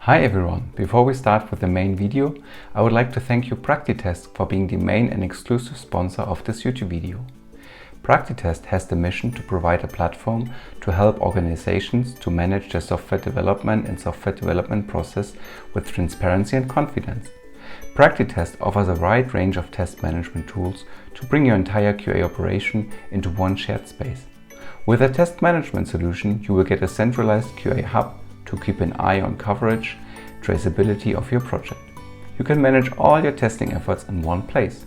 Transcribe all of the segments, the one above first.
Hi everyone! Before we start with the main video, I would like to thank you Practitest for being the main and exclusive sponsor of this YouTube video. Practitest has the mission to provide a platform to help organizations to manage their software development and software development process with transparency and confidence. Practitest offers a wide range of test management tools to bring your entire QA operation into one shared space. With a test management solution, you will get a centralized QA hub to keep an eye on coverage, traceability of your project. You can manage all your testing efforts in one place.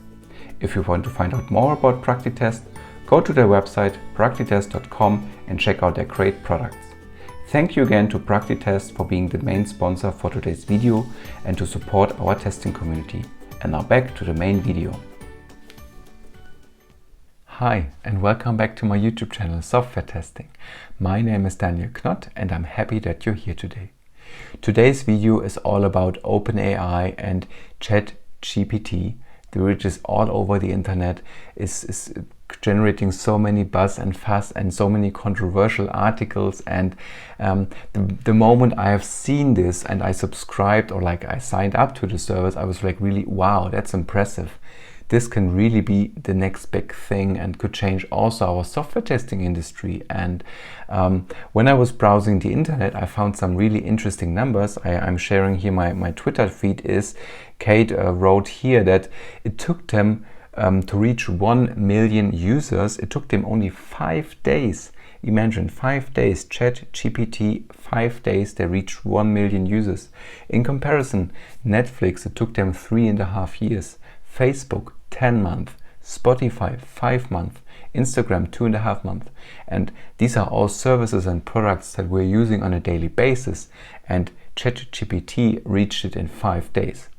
If you want to find out more about Practitest, go to their website practitest.com and check out their great products. Thank you again to Practitest for being the main sponsor for today's video and to support our testing community. And now back to the main video. Hi and welcome back to my YouTube channel Software Testing. My name is Daniel Knott and I'm happy that you're here today. Today's video is all about openAI and ChatGPT, which is all over the internet, is generating so many buzz and fuss and so many controversial articles, and the moment I have seen this and I subscribed or I signed up to the service, I was like, really, wow, that's impressive. This can really be the next big thing and could change also our software testing industry. And when I was browsing the internet, I found some really interesting numbers. I'm sharing here my Twitter feed. Kate wrote here that it took them to reach 1 million users. It took them only 5 days. Imagine 5 days, ChatGPT, 5 days, they reached 1 million users. In comparison, Netflix, it took them 3.5 years. Facebook, 10 months, Spotify, 5 months, Instagram, 2.5 months. And these are all services and products that we're using on a daily basis. And ChatGPT reached it in 5 days.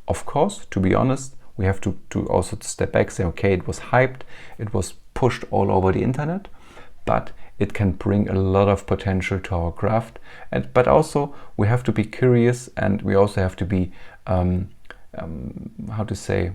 Of course, to be honest, we have to also step back, say, okay, it was hyped, it was pushed all over the internet, but it can bring a lot of potential to our craft. But also we have to be curious, and we also have to be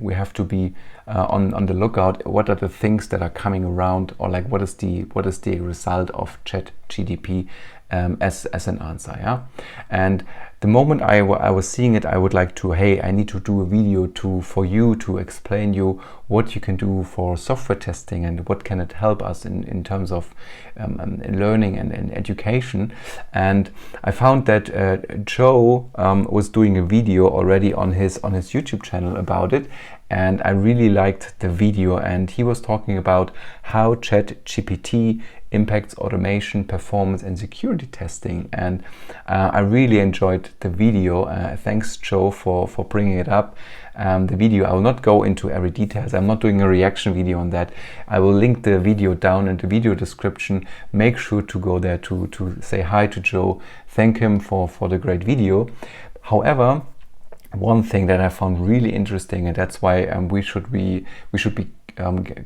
we have to be on the lookout. What are the things that are coming around, or what is the result of ChatGPT as an answer, yeah? And the moment I was seeing it, I would like to, I need to do a video for you to explain you what you can do for software testing and what can it help us in terms of learning and education. And I found that Joe was doing a video already on his YouTube channel about it, and I really liked the video. And he was talking about how ChatGPT impacts automation, performance and security testing, and I really enjoyed the video. Thanks Joe for bringing it up. The video, I will not go into every details. I'm not doing a reaction video on that. I will link the video down in the video description. Make sure to go there to say hi to Joe, thank him for the great video. However, one thing that I found really interesting, and that's why we should be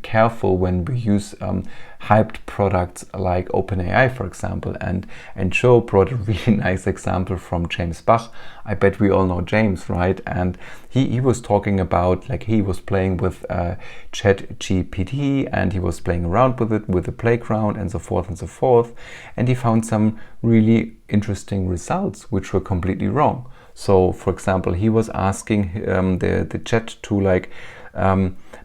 careful when we use hyped products like openAI, for example. And Joe brought a really nice example from James Bach. I bet we all know James, right? And he was talking about, he was playing with ChatGPT, and he was playing around with it with the playground and so forth and so forth, and he found some really interesting results which were completely wrong. So for example, he was asking the chat to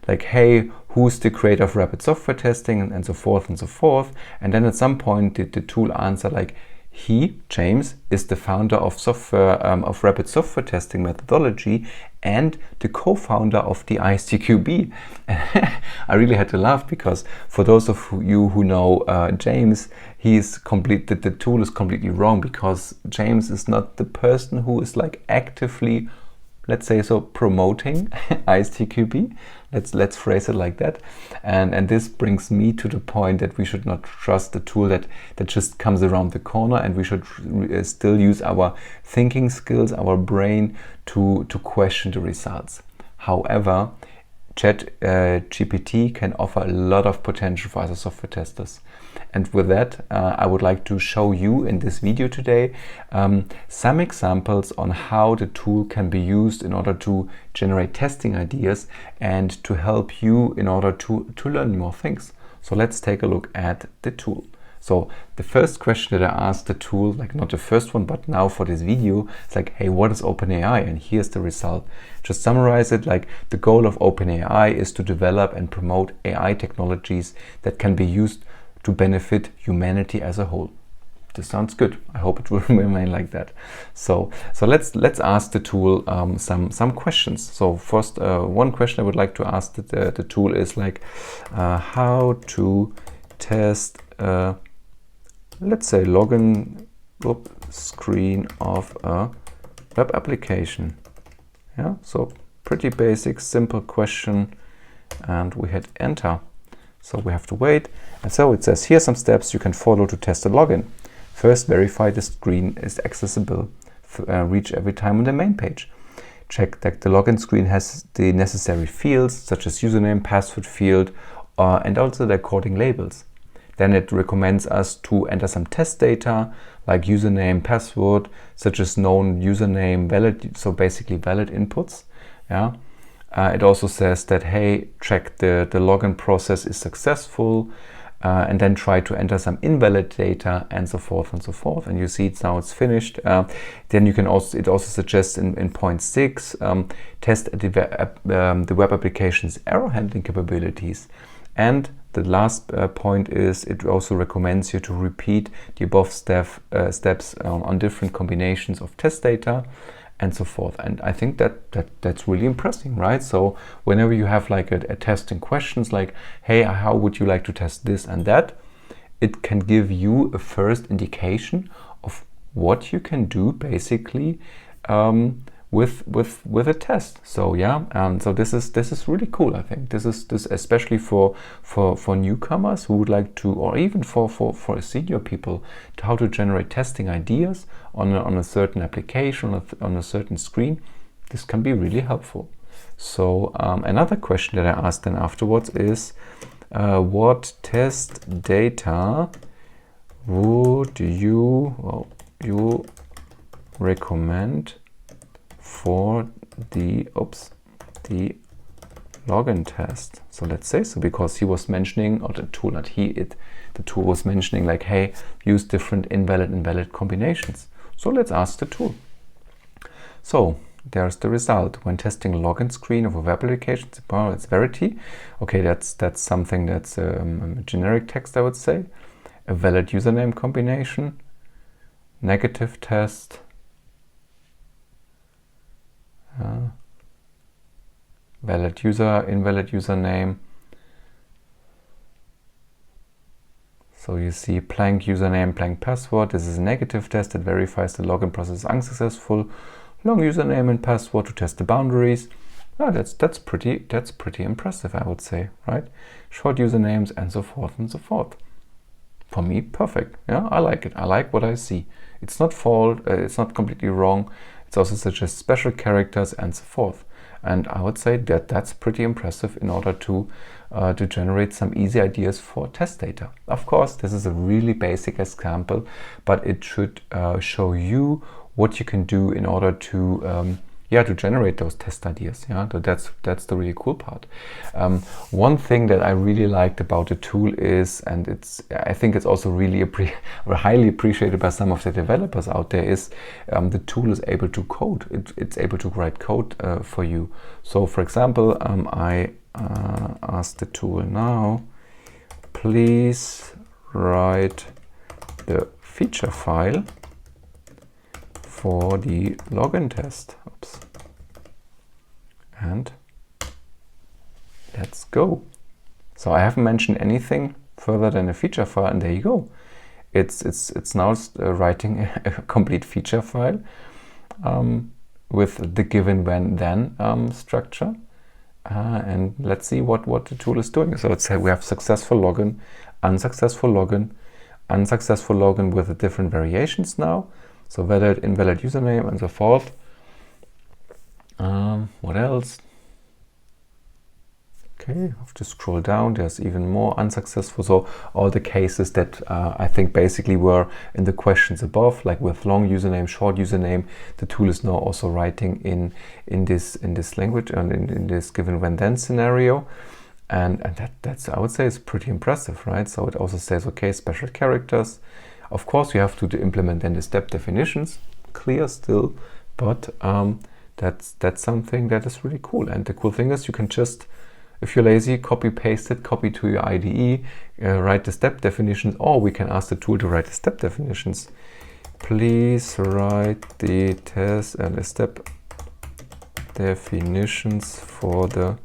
hey, who's the creator of rapid software testing, and so forth and so forth. And then at some point the tool answered he, James, is the founder of rapid software testing methodology and the co-founder of the ISTQB. I really had to laugh, because for those of you who know James, the tool is completely wrong, because James is not the person who is actively, let's say so, promoting ISTQB. Let's phrase it like that. And this brings me to the point that we should not trust the tool that just comes around the corner, and we should still use our thinking skills, our brain to question the results. However, ChatGPT can offer a lot of potential for us as software testers. And with that, I would like to show you in this video today some examples on how the tool can be used in order to generate testing ideas and to help you in order to learn more things. So let's take a look at the tool. So the first question that I asked the tool, like not the first one, but now for this video, it's like, hey, what is openAI? And here's the result. Just summarize it, like the goal of openAI is to develop and promote AI technologies that can be used to benefit humanity as a whole. This sounds good. I hope it will remain like that. So let's ask the tool some questions. So first, one question I would like to ask the tool is like how to test, let's say, login screen of a web application. Yeah, so pretty basic, simple question, and we hit enter. So we have to wait, and so it says here some steps you can follow to test a login. First, verify the screen is accessible, reach every time on the main page. Check that the login screen has the necessary fields, such as username, password field, and also the according labels. Then it recommends us to enter some test data, like username, password, such as known username, valid, so basically valid inputs. Yeah. It also says that, hey, check the login process is successful, and then try to enter some invalid data, and so forth and so forth. And you see it's finished. Then you can also, it also suggests in point 6, test the web application's error handling capabilities. And the last point is it also recommends you to repeat the above steps on different combinations of test data, and so forth. And I think that's really impressive, right? So whenever you have like a testing questions like, hey, how would you like to test this and that, it can give you a first indication of what you can do basically with a test. So yeah, so this is really cool. I think this especially for newcomers who would like to, or even for senior people, to how to generate testing ideas on a certain application, on a certain screen. This can be really helpful. So another question that I asked then afterwards is, what test data would you recommend for the login test? So let's say, so because he was mentioning, or the tool, not he, the tool was mentioning like, hey, use different invalid and valid combinations. So let's ask the tool. So there's the result. When testing login screen of a web application, it's Verity. Okay, that's something that's a generic text, I would say. A valid username combination, negative test, valid user, invalid username. So you see blank username, blank password. This is a negative test that verifies the login process is unsuccessful. Long username and password to test the boundaries. Oh, that's pretty impressive, I would say, right? Short usernames and so forth and so forth. For me, perfect. Yeah, I like it. I like what I see. It's not fault. It's not completely wrong. It also suggests special characters and so forth. And I would say that that's pretty impressive in order to generate some easy ideas for test data. Of course, this is a really basic example, but it should show you what you can do in order to generate those test ideas. Yeah, so that's the really cool part. One thing that I really liked about the tool is, and I think it's also really highly appreciated by some of the developers out there, is the tool is able to code. It's able to write code for you. So for example, I ask the tool now, please write the feature file for the login test. Oops. And let's go. So I haven't mentioned anything further than a feature file, and there you go. It's now writing a complete feature file with the given when then structure. And let's see what the tool is doing. So let's say we have successful login, unsuccessful login, unsuccessful login with the different variations now. So valid, invalid username and so forth. What else? Okay, I have to scroll down. There's even more unsuccessful. So all the cases that I think basically were in the questions above, like with long username, short username, the tool is now also writing in this language and in this given when then scenario. And that's, I would say, is pretty impressive, right? So it also says, okay, special characters. Of course, you have to implement then the step definitions, clear still, but that's something that is really cool. And the cool thing is you can just, if you're lazy, copy paste it, copy to your IDE, write the step definitions, or we can ask the tool to write the step definitions. Please write the test and the step definitions for the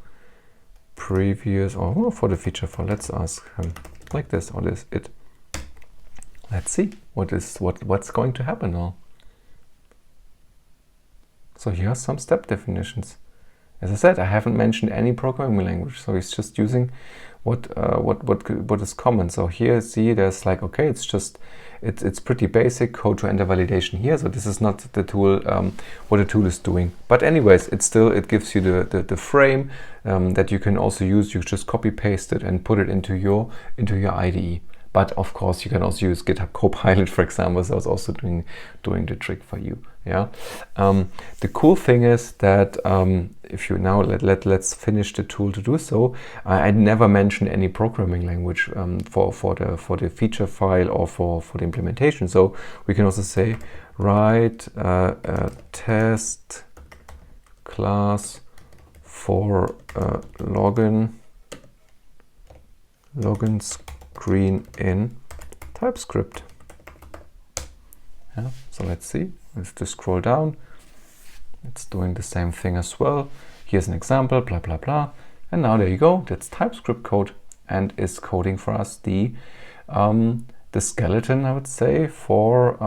previous, or for the feature file. Let's ask him like this, or this it. Let's see what's going to happen now. So here are some step definitions. As I said, I haven't mentioned any programming language, so he's just using what is common. So here, see, there's like, okay, it's pretty basic code to enter validation here. So this is not the tool, what the tool is doing. But anyways, it gives you the frame that you can also use. You just copy paste it and put it into your IDE. But of course, you can also use GitHub Copilot, for example. So it's also doing the trick for you. Yeah. The cool thing is that if you now let's finish the tool to do so. I never mentioned any programming language for the feature file or for the implementation. So we can also say write a test class for login screen in TypeScript. Yeah, so let's see. Let's just scroll down. It's doing the same thing as well. Here's an example, blah blah blah. And now there you go. That's TypeScript code and is coding for us the skeleton, I would say, for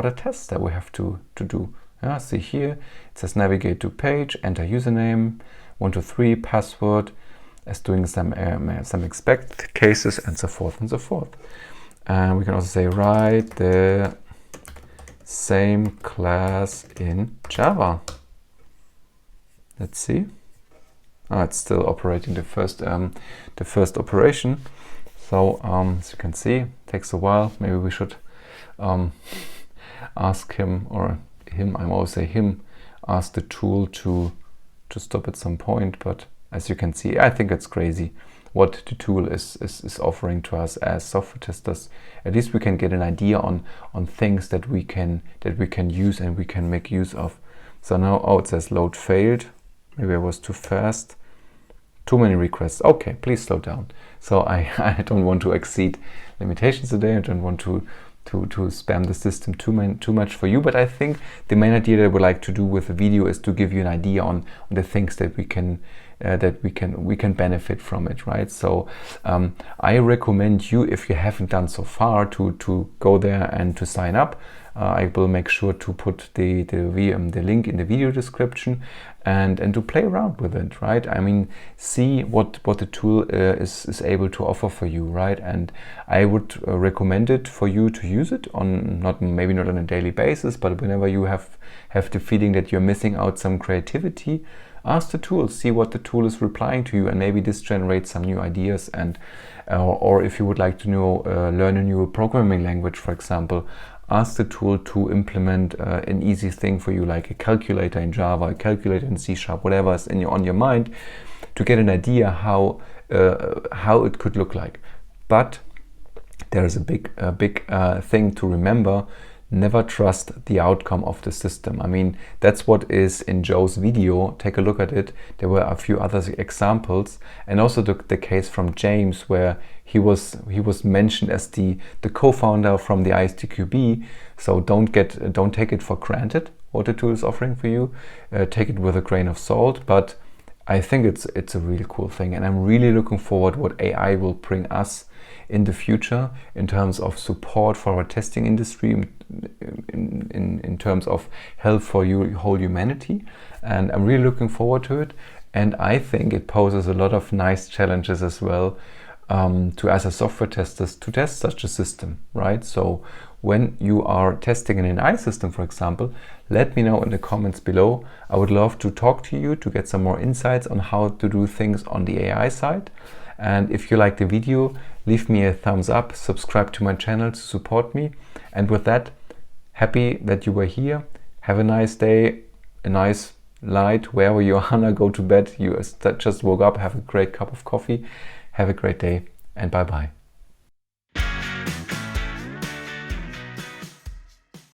the tests that we have to do. Yeah, see here it says navigate to page, enter username, 123 password, as doing some expect cases and so forth and so forth. And we can also say write the same class in Java. Let's see. It's still operating the first operation. So as you can see, it takes a while. Maybe we should ask him, or him, I always say him, ask the tool to stop at some point. But as you can see, I think it's crazy what the tool is offering to us as software testers. At least we can get an idea on things that we can use and we can make use of. So now, it says load failed. Maybe I was too fast. Too many requests. Okay, please slow down. So I don't want to exceed limitations today. I don't want to spam the system too much for you. But I think the main idea that I would like to do with the video is to give you an idea on the things that we can benefit from it, right? So I recommend you, if you haven't done so far, to go there and to sign up. I will make sure to put the link in the video description and to play around with it, right? I mean, see what the tool is able to offer for you, right? And I would recommend it for you to use it on maybe not on a daily basis, but whenever you have the feeling that you're missing out some creativity, ask the tool, see what the tool is replying to you, and maybe this generates some new ideas. And or if you would like to learn a new programming language, for example, ask the tool to implement an easy thing for you, like a calculator in Java, a calculator in C#, whatever is on your mind, to get an idea how it could look like. But there is a big thing to remember. Never trust the outcome of the system. I mean, that's what is in Joe's video. Take a look at it. There were a few other examples, and also the case from James, where he was mentioned as the co-founder from the ISTQB. So don't take it for granted what the tool is offering for you. Take it with a grain of salt. But I think it's a really cool thing, and I'm really looking forward what AI will bring us in the future in terms of support for our testing industry, in terms of help for whole humanity. And I'm really looking forward to it. And I think it poses a lot of nice challenges as well to us as software testers to test such a system, right? So when you are testing an AI system, for example, let me know in the comments below. I would love to talk to you to get some more insights on how to do things on the AI side. And if you like the video, leave me a thumbs up, subscribe to my channel to support me. And with that, happy that you were here. Have a nice day, a nice light, wherever you are, now go to bed. You just woke up, have a great cup of coffee. Have a great day, and bye-bye.